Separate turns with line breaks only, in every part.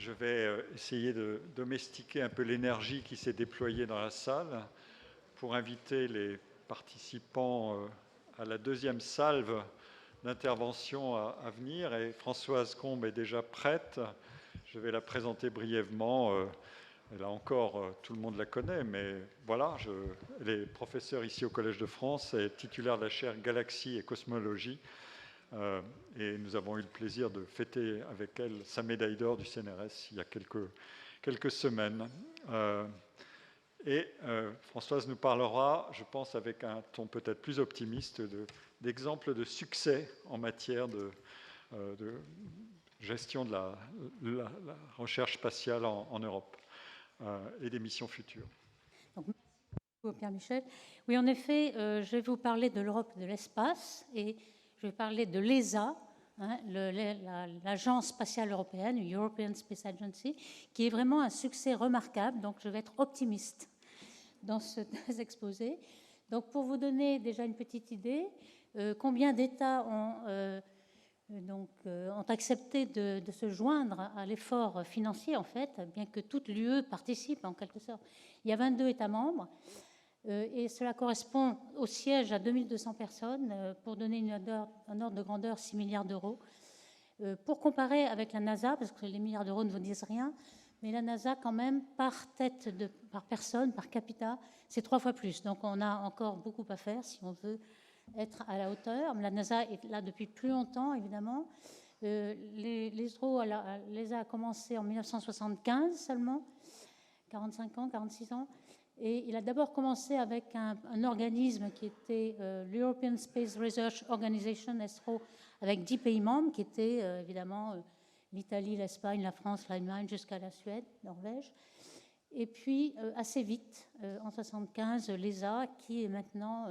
Je vais essayer de domestiquer un peu l'énergie qui s'est déployée dans la salle pour inviter les participants à la deuxième salve d'intervention à venir. Et Françoise Combe est déjà prête. Je vais la présenter brièvement. Là encore, tout le monde la connaît, mais voilà, elle est professeure ici au Collège de France et titulaire de la chaire Galaxie et Cosmologie. Et nous avons eu le plaisir de fêter avec elle sa médaille d'or du CNRS il y a quelques semaines. Françoise nous parlera, je pense avec un ton peut-être plus optimiste, d'exemples de succès en matière de gestion de la recherche spatiale en Europe et des missions futures.
Donc, merci beaucoup, Pierre-Michel. Oui, en effet, je vais vous parler de l'Europe et de l'espace, et je vais parler de l'ESA, l'Agence spatiale européenne, European Space Agency, qui est vraiment un succès remarquable. Donc, je vais être optimiste dans ce exposé. Donc, pour vous donner déjà une petite idée, combien d'États ont accepté de se joindre à l'effort financier, en fait, bien que toute l'UE participe en quelque sorte. Il y a 22 États membres, et cela correspond au siège à 2200 personnes, pour donner un ordre de grandeur, 6 milliards d'euros. Pour comparer avec la NASA, parce que les milliards d'euros ne vous disent rien, mais la NASA, quand même, par personne, par capita, c'est 3 fois plus. Donc on a encore beaucoup à faire si on veut être à la hauteur. La NASA est là depuis plus longtemps, évidemment. L'ESA a commencé en 1975 seulement, 45 ans, 46 ans. Et il a d'abord commencé avec un organisme qui était l'European Space Research Organization, ESRO, avec 10 pays membres, qui étaient évidemment l'Italie, l'Espagne, la France, l'Allemagne, jusqu'à la Suède, Norvège. Et puis, assez vite, en 1975, l'ESA, qui est maintenant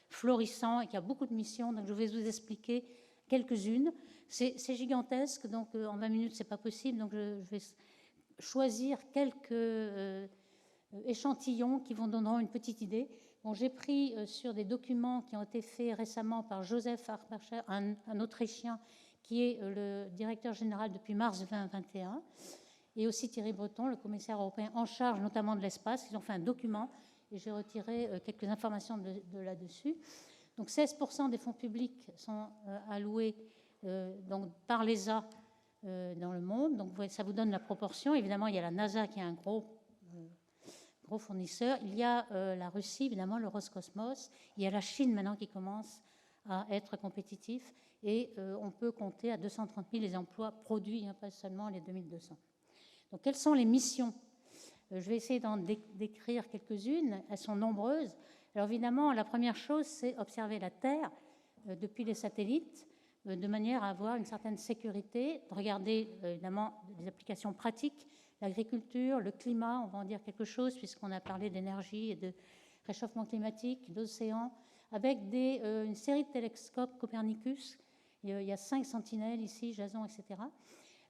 florissant et qui a beaucoup de missions. Donc, je vais vous expliquer quelques-unes. C'est gigantesque, donc en 20 minutes, ce n'est pas possible. Donc, je vais choisir quelques échantillons qui vous donneront une petite idée. Bon, j'ai pris sur des documents qui ont été faits récemment par Joseph Harpercher, un Autrichien qui est le directeur général depuis mars 2021, et aussi Thierry Breton, le commissaire européen en charge notamment de l'espace. Ils ont fait un document et j'ai retiré quelques informations de là-dessus. Donc 16% des fonds publics sont alloués donc, par l'ESA dans le monde. Donc ça vous donne la proportion. Évidemment, il y a la NASA qui est un gros fournisseur. Il y a la Russie, évidemment, le Roscosmos. Il y a la Chine maintenant qui commence à être compétitif. Et on peut compter à 230 000 les emplois produits, hein, pas seulement les 2200. Donc, quelles sont les missions? Je vais essayer d'en décrire quelques-unes. Elles sont nombreuses. Alors, évidemment, la première chose, c'est observer la Terre depuis les satellites, de manière à avoir une certaine sécurité, de regarder, évidemment, des applications pratiques, l'agriculture, le climat, on va en dire quelque chose, puisqu'on a parlé d'énergie et de réchauffement climatique, d'océans, avec une série de télescopes Copernicus. Il y a 5 sentinelles ici, Jason, etc.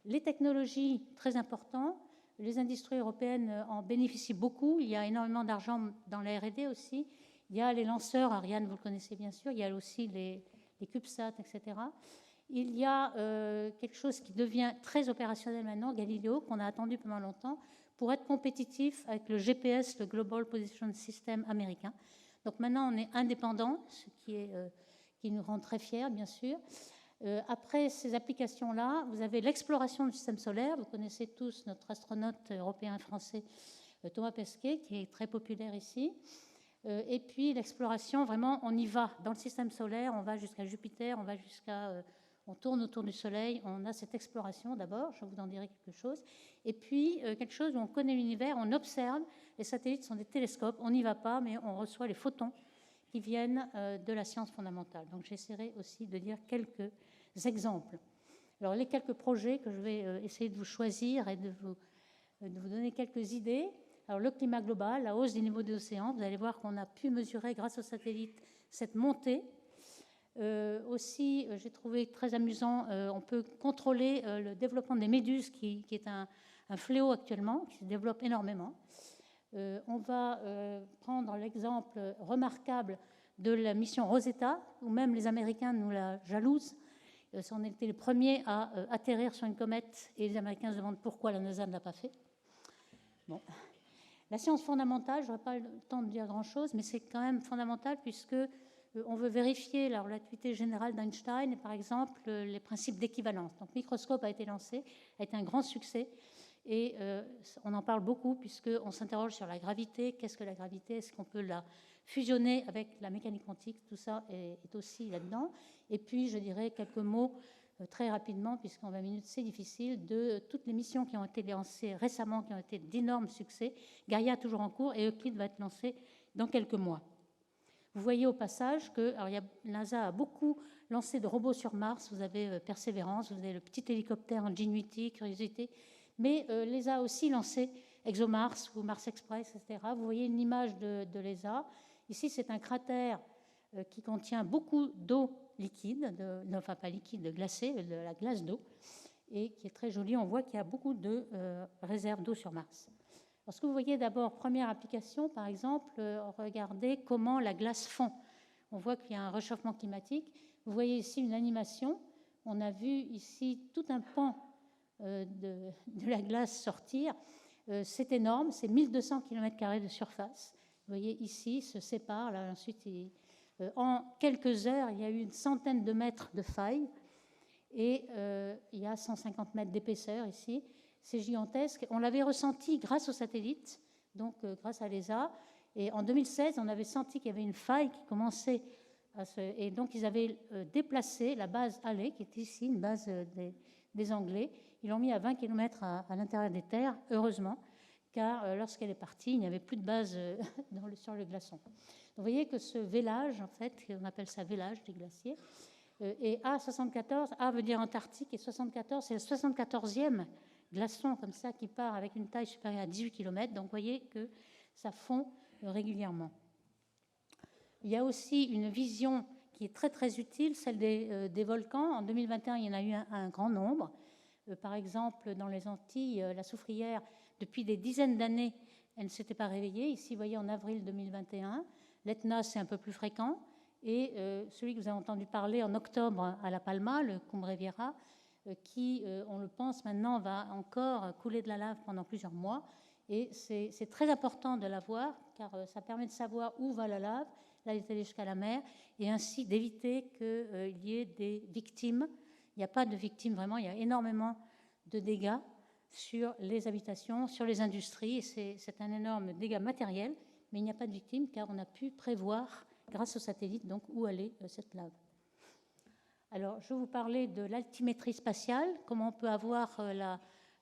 Les technologies, très importantes. Les industries européennes en bénéficient beaucoup. Il y a énormément d'argent dans la R&D aussi. Il y a les lanceurs, Ariane, vous le connaissez bien sûr. Il y a aussi les CubeSats, etc. Il y a quelque chose qui devient très opérationnel maintenant, Galileo, qu'on a attendu pendant longtemps, pour être compétitif avec le GPS, le Global Position System américain. Donc maintenant, on est indépendant, ce qui nous rend très fiers, bien sûr. Après ces applications-là, vous avez l'exploration du système solaire. Vous connaissez tous notre astronaute européen et français Thomas Pesquet, qui est très populaire ici. Et puis l'exploration, vraiment, on y va dans le système solaire, on va jusqu'à Jupiter, on tourne autour du Soleil, on a cette exploration d'abord, je vous en dirai quelque chose. Et puis quelque chose où on connaît l'univers, on observe, les satellites sont des télescopes, on n'y va pas, mais on reçoit les photons qui viennent de la science fondamentale. Donc j'essaierai aussi de dire quelques exemples. Alors les quelques projets que je vais essayer de vous choisir et de vous donner quelques idées. Alors le climat global, la hausse du niveau des océans, vous allez voir qu'on a pu mesurer grâce aux satellites cette montée. Aussi, j'ai trouvé très amusant, on peut contrôler le développement des méduses, qui est un fléau actuellement, qui se développe énormément. On va prendre l'exemple remarquable de la mission Rosetta, où même les Américains nous la jalousent, On était les premiers à atterrir sur une comète et les Américains se demandent pourquoi la NASA ne l'a pas fait. Bon. La science fondamentale, je n'aurai pas le temps de dire grand-chose, mais c'est quand même fondamental puisque on veut vérifier la relativité générale d'Einstein et par exemple les principes d'équivalence. Donc Microscope a été lancé, a été un grand succès et on en parle beaucoup puisqu'on s'interroge sur la gravité. Qu'est-ce que la gravité? Est-ce qu'on peut la fusionner avec la mécanique quantique? Tout ça est aussi là-dedans. Et puis je dirais quelques mots très rapidement, puisqu'en 20 minutes c'est difficile, de toutes les missions qui ont été lancées récemment, qui ont été d'énormes succès. Gaia toujours en cours et Euclide va être lancé dans quelques mois. Vous voyez au passage que NASA a beaucoup lancé de robots sur Mars. Vous avez Persévérance, vous avez le petit hélicoptère Ingenuity, Curiosity, mais l'ESA a aussi lancé ExoMars ou Mars Express, etc. Vous voyez une image de l'ESA. Ici, c'est un cratère qui contient beaucoup d'eau liquide, enfin pas liquide, glacée, de la glace d'eau, et qui est très joli. On voit qu'il y a beaucoup de réserves d'eau sur Mars. Alors, ce que vous voyez d'abord, première application, par exemple, regardez comment la glace fond. On voit qu'il y a un réchauffement climatique. Vous voyez ici une animation. On a vu ici tout un pan de la glace sortir. C'est énorme, c'est 1200 km² de surface. Vous voyez ici, se sépare. Là, ensuite, en quelques heures, il y a eu une centaine de mètres de faille et il y a 150 mètres d'épaisseur ici. C'est gigantesque. On l'avait ressenti grâce aux satellites, donc grâce à l'ESA. Et en 2016, on avait senti qu'il y avait une faille qui commençait à se... Et donc, ils avaient déplacé la base Halley, qui est ici, une base des Anglais. Ils l'ont mis à 20 km à l'intérieur des terres, heureusement, car lorsqu'elle est partie, il n'y avait plus de base sur le glaçon. Vous voyez que ce vélage, en fait, on appelle ça vélage des glaciers, et A74, A veut dire Antarctique, et 74, c'est le 74e glaçon comme ça qui part avec une taille supérieure à 18 km. Donc vous voyez que ça fond régulièrement. Il y a aussi une vision qui est très très utile, celle des volcans. En 2021, il y en a eu un grand nombre. Par exemple, dans les Antilles, la soufrière, depuis des dizaines d'années, elle ne s'était pas réveillée. Ici, vous voyez, en avril 2021, l'Etna, c'est un peu plus fréquent. Et celui que vous avez entendu parler en octobre à La Palma, le Cumbre Vieja, qui, on le pense maintenant, va encore couler de la lave pendant plusieurs mois. Et c'est très important de la voir, car ça permet de savoir où va la lave, là, il est allé jusqu'à la mer, et ainsi d'éviter qu'il y ait des victimes. Il n'y a pas de victimes vraiment, il y a énormément de dégâts sur les habitations, sur les industries, et c'est un énorme dégât matériel, mais il n'y a pas de victimes, car on a pu prévoir, grâce aux satellites, donc, où allait cette lave. Alors, je vais vous parler de l'altimétrie spatiale, comment on peut avoir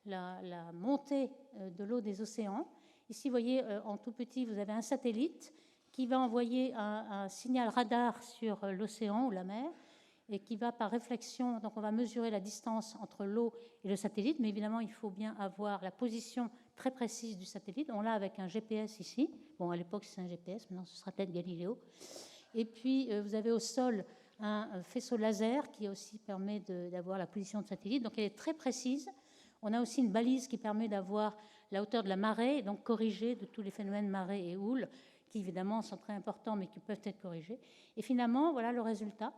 la montée de l'eau des océans. Ici, vous voyez, en tout petit, vous avez un satellite qui va envoyer un signal radar sur l'océan ou la mer et qui va par réflexion, donc on va mesurer la distance entre l'eau et le satellite, mais évidemment, il faut bien avoir la position très précise du satellite. On l'a avec un GPS ici. Bon, à l'époque, c'est un GPS, maintenant, ce sera peut-être Galileo. Et puis, vous avez au sol un faisceau laser qui aussi permet d'avoir la position de satellite. Donc, elle est très précise. On a aussi une balise qui permet d'avoir la hauteur de la marée, et donc corrigée de tous les phénomènes marée et houle, qui évidemment sont très importants, mais qui peuvent être corrigés. Et finalement, voilà le résultat.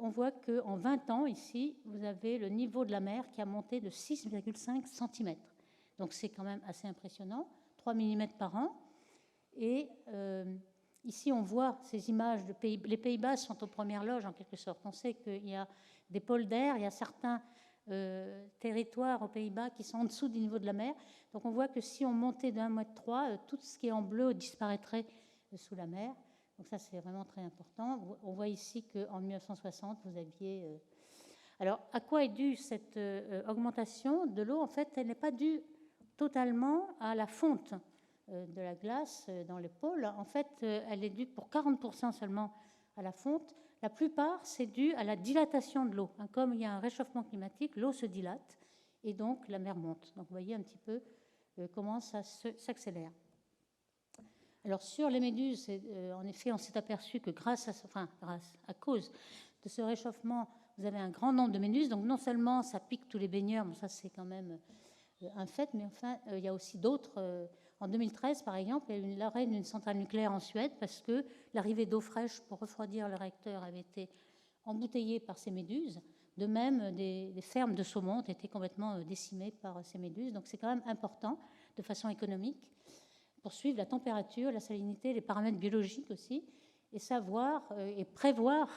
On voit qu'en 20 ans, ici, vous avez le niveau de la mer qui a monté de 6,5 cm. Donc, c'est quand même assez impressionnant, 3 mm par an. Et ici, on voit ces images de pays. Les Pays-Bas sont aux premières loges, en quelque sorte. On sait qu'il y a des pôles d'air, il y a certains territoires aux Pays-Bas qui sont en dessous du niveau de la mer. Donc, on voit que si on montait de 1,3 m, tout ce qui est en bleu disparaîtrait sous la mer. Donc, ça, c'est vraiment très important. On voit ici qu'en 1960, vous aviez... Alors, à quoi est due cette augmentation de l'eau? En fait, elle n'est pas due totalement à la fonte de la glace dans les pôles. En fait, elle est due pour 40% seulement à la fonte. La plupart, c'est dû à la dilatation de l'eau. Comme il y a un réchauffement climatique, l'eau se dilate et donc la mer monte. Donc, vous voyez un petit peu comment ça s'accélère. Alors, sur les méduses, en effet, on s'est aperçu que à cause de ce réchauffement, vous avez un grand nombre de méduses. Donc, non seulement ça pique tous les baigneurs, mais ça, c'est quand même un fait, mais enfin, il y a aussi d'autres. En 2013, par exemple, il y a eu l'arrêt d'une centrale nucléaire en Suède parce que l'arrivée d'eau fraîche pour refroidir le réacteur avait été embouteillée par ces méduses. De même, des fermes de saumon ont été complètement décimées par ces méduses. Donc c'est quand même important, de façon économique, pour suivre la température, la salinité, les paramètres biologiques aussi, et savoir et prévoir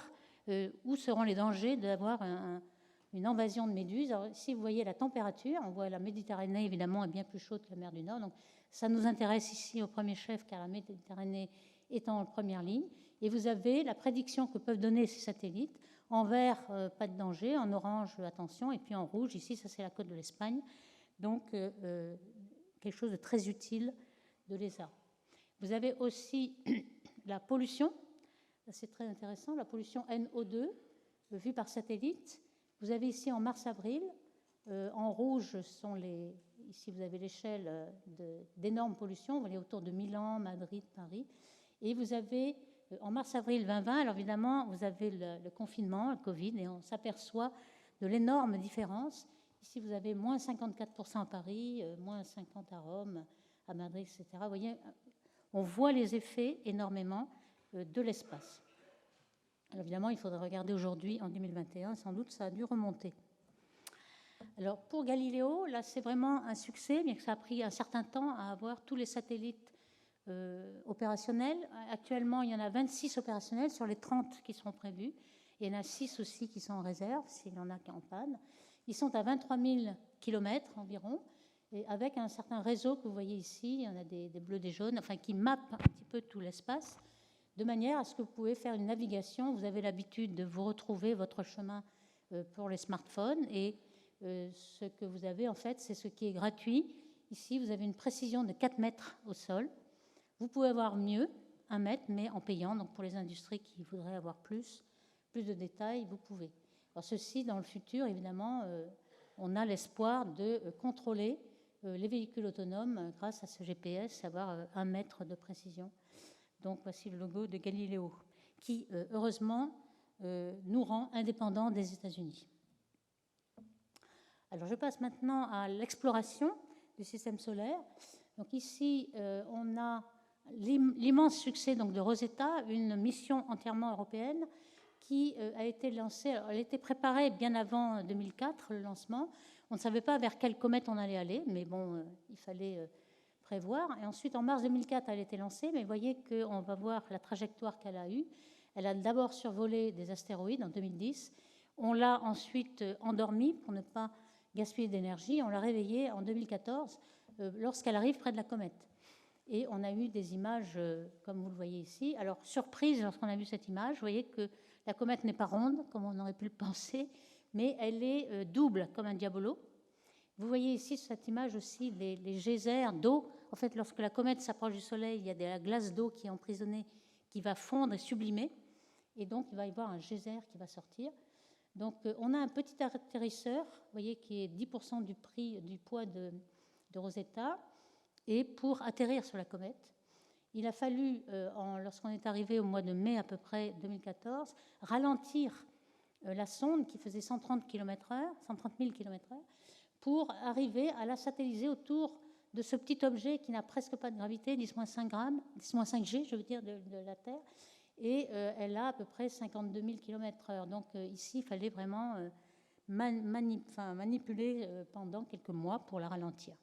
où seront les dangers d'avoir une invasion de méduses. Alors, si vous voyez la température, on voit la Méditerranée, évidemment, est bien plus chaude que la mer du Nord. Donc ça nous intéresse ici au premier chef, car la Méditerranée étant en première ligne. Et vous avez la prédiction que peuvent donner ces satellites. En vert, pas de danger. En orange, attention. Et puis en rouge, ici, ça c'est la côte de l'Espagne. Donc, quelque chose de très utile de l'ESA. Vous avez aussi la pollution. C'est très intéressant. La pollution NO2, vue par satellite. Vous avez ici en mars-avril. En rouge, sont ici vous avez l'échelle d'énormes pollutions. Vous voyez autour de Milan, Madrid, Paris. Et vous avez en mars-avril 2020, alors évidemment, vous avez le confinement, le Covid, et on s'aperçoit de l'énorme différence. Ici, vous avez moins 54% à Paris, moins 50% à Rome, à Madrid, etc. Vous voyez, on voit les effets énormément de l'espace. Alors évidemment, il faudrait regarder aujourd'hui, en 2021, sans doute, ça a dû remonter. Alors, pour Galiléo, là, c'est vraiment un succès, bien que ça a pris un certain temps à avoir tous les satellites opérationnels. Actuellement, il y en a 26 opérationnels sur les 30 qui sont prévus. Il y en a 6 aussi qui sont en réserve, s'il y en a qui en panne. Ils sont à 23 000 km environ, et avec un certain réseau que vous voyez ici. Il y en a des bleus, des jaunes, enfin qui mappent un petit peu tout l'espace, de manière à ce que vous pouvez faire une navigation. Vous avez l'habitude de vous retrouver votre chemin pour les smartphones, et ce que vous avez, en fait, c'est ce qui est gratuit. Ici, vous avez une précision de 4 mètres au sol. Vous pouvez avoir mieux, 1 mètre, mais en payant. Donc pour les industries qui voudraient avoir plus de détails, vous pouvez. Alors ceci, dans le futur, évidemment, on a l'espoir de contrôler les véhicules autonomes grâce à ce GPS, avoir 1 mètre de précision. Donc voici le logo de Galiléo, qui, heureusement, nous rend indépendants des États-Unis. Alors je passe maintenant à l'exploration du système solaire. Donc ici, on a l'immense succès donc, de Rosetta, une mission entièrement européenne qui a été lancée. Alors, elle était préparée bien avant 2004, le lancement. On ne savait pas vers quelle comète on allait aller, mais bon, il fallait prévoir. Et ensuite, en mars 2004, elle a été lancée, mais vous voyez qu'on va voir la trajectoire qu'elle a eue. Elle a d'abord survolé des astéroïdes en 2010. On l'a ensuite endormie pour ne pas gaspiller d'énergie. On l'a réveillée en 2014 lorsqu'elle arrive près de la comète. Et on a eu des images, comme vous le voyez ici. Alors, surprise, lorsqu'on a vu cette image, vous voyez que la comète n'est pas ronde, comme on aurait pu le penser, mais elle est double, comme un diabolo. Vous voyez ici, sur cette image aussi, les geysers d'eau. En fait, lorsque la comète s'approche du Soleil, il y a de la glace d'eau qui est emprisonnée, qui va fondre et sublimer. Et donc, il va y avoir un geyser qui va sortir. Donc, on a un petit atterrisseur, vous voyez, qui est 10% du poids de Rosetta. Et pour atterrir sur la comète, il a fallu, lorsqu'on est arrivé au mois de mai à peu près 2014, ralentir la sonde qui faisait 130 000 km/h, pour arriver à la satelliser autour de ce petit objet qui n'a presque pas de gravité, 10-5 G, je veux dire, de la Terre, et elle a à peu près 52 000 km/h. Donc ici, il fallait vraiment manipuler pendant quelques mois pour la ralentir.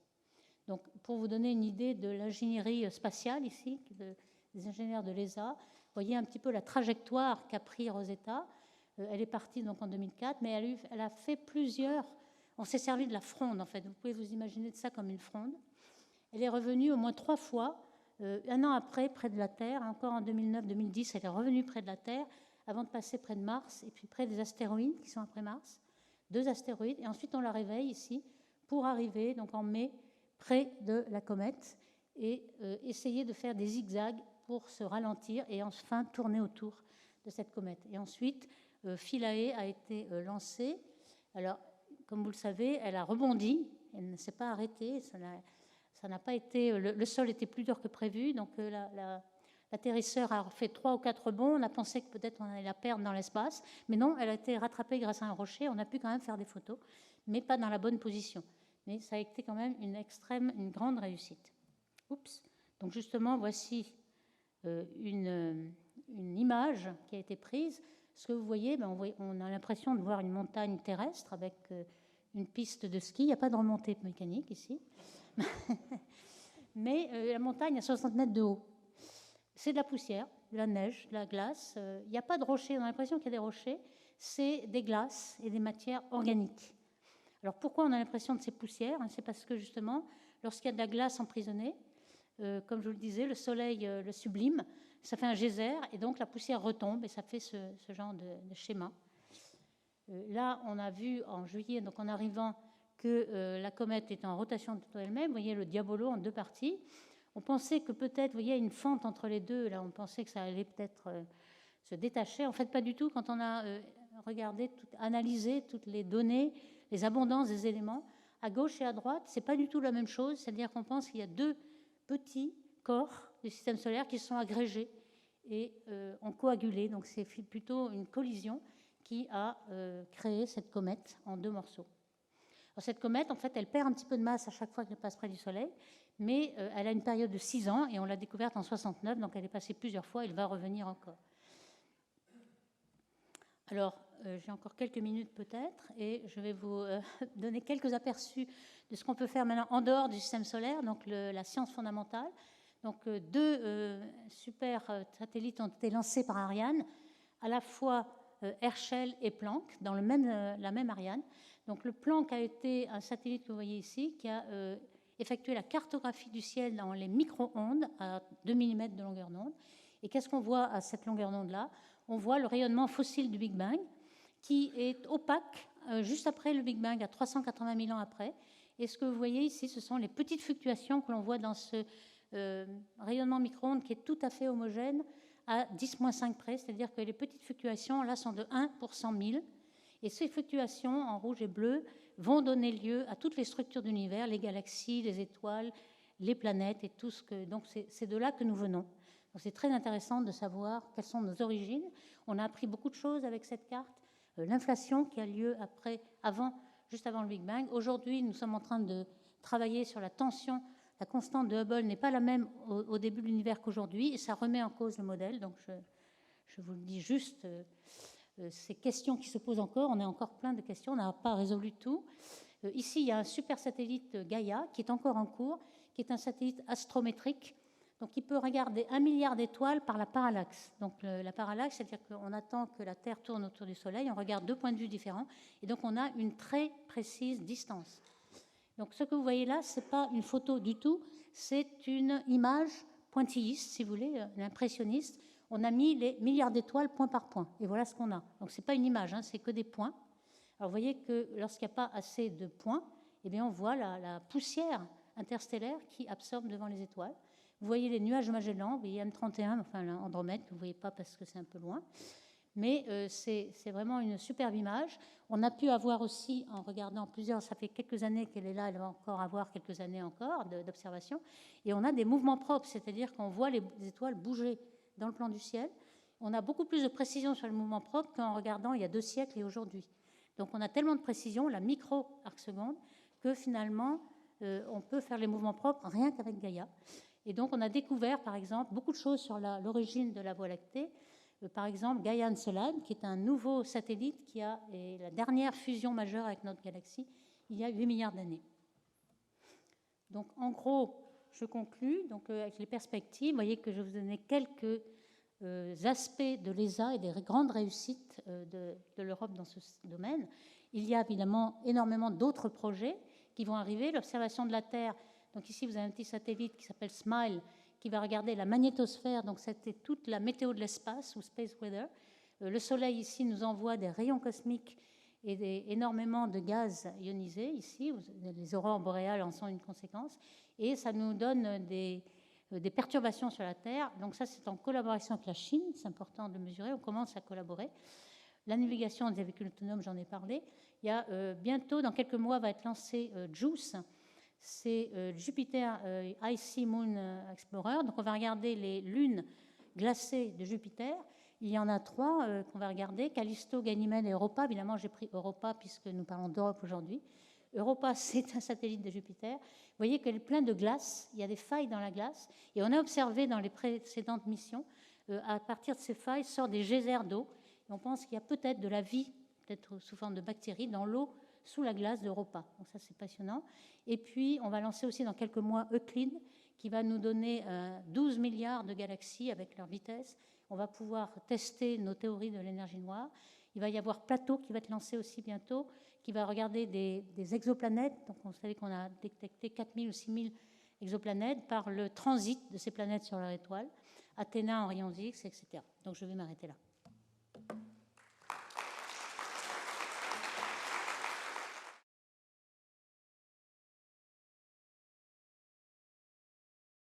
Donc, pour vous donner une idée de l'ingénierie spatiale ici, des ingénieurs de l'ESA, vous voyez un petit peu la trajectoire qu'a pris Rosetta. Elle est partie donc en 2004, mais elle a fait plusieurs. On s'est servi de la fronde, en fait. Vous pouvez vous imaginer de ça comme une fronde. Elle est revenue au moins 3 fois, 1 an après, près de la Terre. Encore en 2009-2010, elle est revenue près de la Terre, avant de passer près de Mars, et puis près des astéroïdes qui sont après Mars. 2 astéroïdes. Et ensuite, on la réveille ici pour arriver, donc en mai, près de la comète, et essayer de faire des zigzags pour se ralentir et enfin tourner autour de cette comète. Et ensuite, Philae a été lancée. Alors, comme vous le savez, elle a rebondi, elle ne s'est pas arrêtée, ça n'a pas été, le sol était plus dur que prévu, donc l'atterrisseur a fait 3 ou 4 bonds. On a pensé que peut-être on allait la perdre dans l'espace, mais non, elle a été rattrapée grâce à un rocher. On a pu quand même faire des photos, mais pas dans la bonne position. Mais ça a été quand même une grande réussite. Oups. Donc justement, voici une image qui a été prise Ce que vous voyez, on a l'impression de voir une montagne terrestre avec une piste de ski. Il n'y a pas de remontée mécanique ici. Mais la montagne a 60 mètres de haut. C'est de la poussière, de la neige, de la glace. Il n'y a pas de rochers. On a l'impression qu'il y a des rochers. C'est des glaces et des matières organiques. Alors pourquoi on a l'impression de ces poussières? C'est parce que justement, lorsqu'il y a de la glace emprisonnée, comme je vous le disais, le soleil le sublime, ça fait un geyser et donc la poussière retombe et ça fait ce genre de schéma. Là, on a vu en juillet, donc en arrivant, que la comète est en rotation de elle-même. Vous voyez le diabolo en deux parties. On pensait que peut-être, vous voyez, une fente entre les deux. Là, on pensait que ça allait peut-être se détacher. En fait, pas du tout. Quand on a regardé, analysé toutes les données, les abondances des éléments, à gauche et à droite, c'est pas du tout la même chose. C'est-à-dire qu'on pense qu'il y a deux petits corps du système solaire qui se sont agrégés et ont coagulé. Donc, c'est plutôt une collision qui a créé cette comète en deux morceaux. Alors, cette comète, en fait, elle perd un petit peu de masse à chaque fois qu'elle passe près du Soleil, mais elle a une période de 6 ans et on l'a découverte en 69, donc elle est passée plusieurs fois, elle va revenir encore. Alors, j'ai encore quelques minutes peut-être et je vais vous donner quelques aperçus de ce qu'on peut faire maintenant en dehors du système solaire, donc la science fondamentale. Donc, deux super satellites ont été lancés par Ariane, à la fois Herschel et Planck, dans la même Ariane. Donc le Planck a été un satellite que vous voyez ici, qui a effectué la cartographie du ciel dans les micro-ondes à 2 mm de longueur d'onde. Et qu'est-ce qu'on voit à cette longueur d'onde-là? On voit le rayonnement fossile du Big Bang, qui est opaque juste après le Big Bang, à 380 000 ans après. Et ce que vous voyez ici, ce sont les petites fluctuations que l'on voit dans ce rayonnement micro-ondes qui est tout à fait homogène à 10-5 près, c'est-à-dire que les petites fluctuations, là, sont de 1 pour 100 000. Et ces fluctuations, en rouge et bleu, vont donner lieu à toutes les structures de l'univers, les galaxies, les étoiles, les planètes et tout ce que... Donc, c'est de là que nous venons. Donc, c'est très intéressant de savoir quelles sont nos origines. On a appris beaucoup de choses avec cette carte. L'inflation qui a lieu juste avant le Big Bang. Aujourd'hui, nous sommes en train de travailler sur la tension. La constante de Hubble n'est pas la même au début de l'univers qu'aujourd'hui, et ça remet en cause le modèle. Donc, je vous le dis juste... ces questions qui se posent encore, on a encore plein de questions, on n'a pas résolu tout. Ici, il y a un super satellite Gaia qui est encore en cours, qui est un satellite astrométrique, donc il peut regarder 1 milliard d'étoiles par la parallaxe. Donc la parallaxe, c'est-à-dire qu'on attend que la Terre tourne autour du Soleil, on regarde 2 points de vue différents, et donc on a une très précise distance. Donc ce que vous voyez là, ce n'est pas une photo du tout, c'est une image pointilliste, si vous voulez, impressionniste. On a mis les milliards d'étoiles point par point. Et voilà ce qu'on a. Donc, ce n'est pas une image, c'est que des points. Alors, vous voyez que lorsqu'il n'y a pas assez de points, eh bien, on voit la poussière interstellaire qui absorbe devant les étoiles. Vous voyez les nuages de Magellan, vous voyez M31, enfin Andromède, que vous ne voyez pas parce que c'est un peu loin. Mais c'est vraiment une superbe image. On a pu avoir aussi, en regardant plusieurs, ça fait quelques années qu'elle est là, elle va encore avoir quelques années encore d'observation. Et on a des mouvements propres, c'est-à-dire qu'on voit les étoiles bouger dans le plan du ciel. On a beaucoup plus de précision sur le mouvement propre qu'en regardant il y a 2 siècles et aujourd'hui. Donc on a tellement de précision, la micro-arc-seconde, que finalement on peut faire les mouvements propres rien qu'avec Gaïa. Et donc on a découvert par exemple beaucoup de choses sur l'origine de la Voie lactée. Par exemple Gaia Encelade, qui est un nouveau satellite qui a la dernière fusion majeure avec notre galaxie il y a 8 milliards d'années. Donc en gros, je conclus donc, avec les perspectives. Vous voyez que je vous donnais quelques aspects de l'ESA et des grandes réussites de l'Europe dans ce domaine. Il y a évidemment énormément d'autres projets qui vont arriver. L'observation de la Terre, donc ici vous avez un petit satellite qui s'appelle SMILE, qui va regarder la magnétosphère, donc c'était toute la météo de l'espace ou space weather. Le Soleil ici nous envoie des rayons cosmiques et énormément de gaz ionisés ici. Les aurores boréales en sont une conséquence. Et ça nous donne des perturbations sur la Terre. Donc ça, c'est en collaboration avec la Chine. C'est important de le mesurer. On commence à collaborer. La navigation des véhicules autonomes, j'en ai parlé. Il y a bientôt, dans quelques mois, va être lancé JUICE. C'est Jupiter Icy Moon Explorer. Donc on va regarder les lunes glacées de Jupiter. Il y en a 3 qu'on va regarder, Callisto, Ganymède et Europa. Évidemment, j'ai pris Europa puisque nous parlons d'Europe aujourd'hui. Europa, c'est un satellite de Jupiter. Vous voyez qu'elle est pleine de glace, il y a des failles dans la glace. Et on a observé dans les précédentes missions, à partir de ces failles, sortent des geysers d'eau Et on pense qu'il y a peut-être de la vie, peut-être sous forme de bactéries, dans l'eau sous la glace d'Europa. Donc ça, c'est passionnant. Et puis, on va lancer aussi dans quelques mois Euclid, qui va nous donner 12 milliards de galaxies avec leur vitesse. On va pouvoir tester nos théories de l'énergie noire. Il va y avoir Plateau qui va être lancé aussi bientôt, qui va regarder des exoplanètes. Donc, on savait qu'on a détecté 4000 ou 6000 exoplanètes par le transit de ces planètes sur leur étoile. Athéna en rayons X, etc. Donc, je vais m'arrêter là.